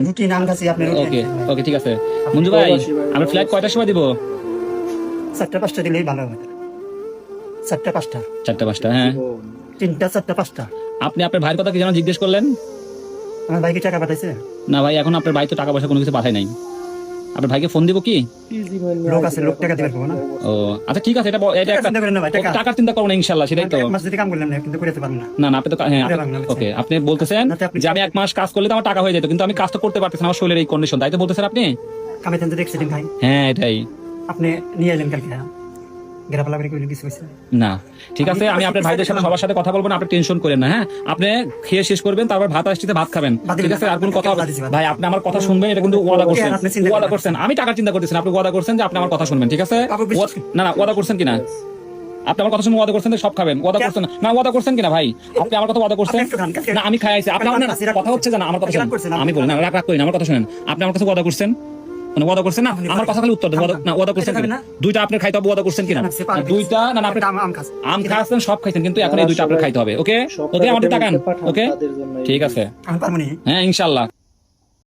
রুটি নান খাচ্ছি আপনি রুটি ওকে ওকে ঠিক আছে মঞ্জু ভাই আমরা ফ্লাইট কয়টার সময় দিব? 4টা 5টা দিলেই ভালো হবে। 4টা 5টা 4টা 5টা হ্যাঁ 3টা 4টা 5টা। আপনি আপনার ভাইয়ের কথা কি যেন জিজ্ঞেস করলেন? আমার ভাইকে টাকা পাঠাইছে? না ভাই এখন আপনার ভাই তো টাকা পয়সা কোনো কিছু পাঠায় নাই। আপনার ভাইকে ফোন দিব কি? লোক আছে, লোক টাকা দিবে না। ও আচ্ছা ঠিক আছে, এটা এটা একটা চিন্তা করেন না ভাই, টাকা টাকার চিন্তা করবো না ইনশাআল্লাহ, সেটাই তো। এক মাস যদি কাম করলাম না কিন্তু করতে পারবো না। না না আপনি তো হ্যাঁ ওকে আপনি বলতেছেন না, তো আপনি- যে আমি 1 মাস কাজ করলে তো আমার টাকা হয়ে যেত, কিন্তু আমি কাজ তো করতে পারতেছি না, আমার শরীরের এই কন্ডিশন, তাই তো বলতেছেন আপনি? কামাইতেন যদি অ্যাক্সিডেন্ট হয় হ্যাঁ এটাই। আপনি নিয়ে এলেন কালকে, গেরাপালা করে কইলেন কিছু হইছে? না ঠিক আছে, আমি আপনার ভাইদের সাথে সবার সাথে কথা বলবো না, আপনি টেনশন করেন না। হ্যাঁ আপনি খেয়ে শেষ করবেন, তারপর ভাত আসতে ভাত খাবেন, ঠিক আছে? আর কোন কথা হবে ভাই, আপনি আমার কথা শুনবেন, এটা কিন্তু ওয়াদা করছেন। আপনি চিন্তা ওয়াদা করেন। করছেন, আমি টাকার চিন্তা করতেছেন, আপনি ওয়াদা করছেন যে আপনি আমার কথা শুনবেন, ঠিক আছে? না না ওয়াদা করছেন কিনা? আপনি আমার কথা শুনে ওয়াদা করছেন যে সব খাবেন, ওয়াদা করছেন না? ওয়াদা করছেন কিনা ভাই? আপনি আমার কথা ওয়াদা করছেন আপনি একটু খান, কালকে- না? আমি খাই আইছি, আপনি আমার না কথা হচ্ছে না, আমার কথা শুনেন। আমি বলি না রাগ রাগ করি না, আমার কথা শুনেন। আপনি আমার কাছে ওয়াদা করছেন, মানে ওয়াদা করছেন না? আমার কথা খালি উত্তর দেন। না ওয়াদা করছেন কিনা? দুইটা আপনি খাইতে হবে, ওয়াদা করছেন কিনা? দুইটা না আপনি আম খাচ্ছেন, সব খাইছেন, কিন্তু এখন এই দুইটা আপনার খাইতে হবে। ওকে ওকে আমাদের তাকান, ওকে ঠিক আছে আমি পারবো না। হ্যাঁ ইনশাআল্লাহ।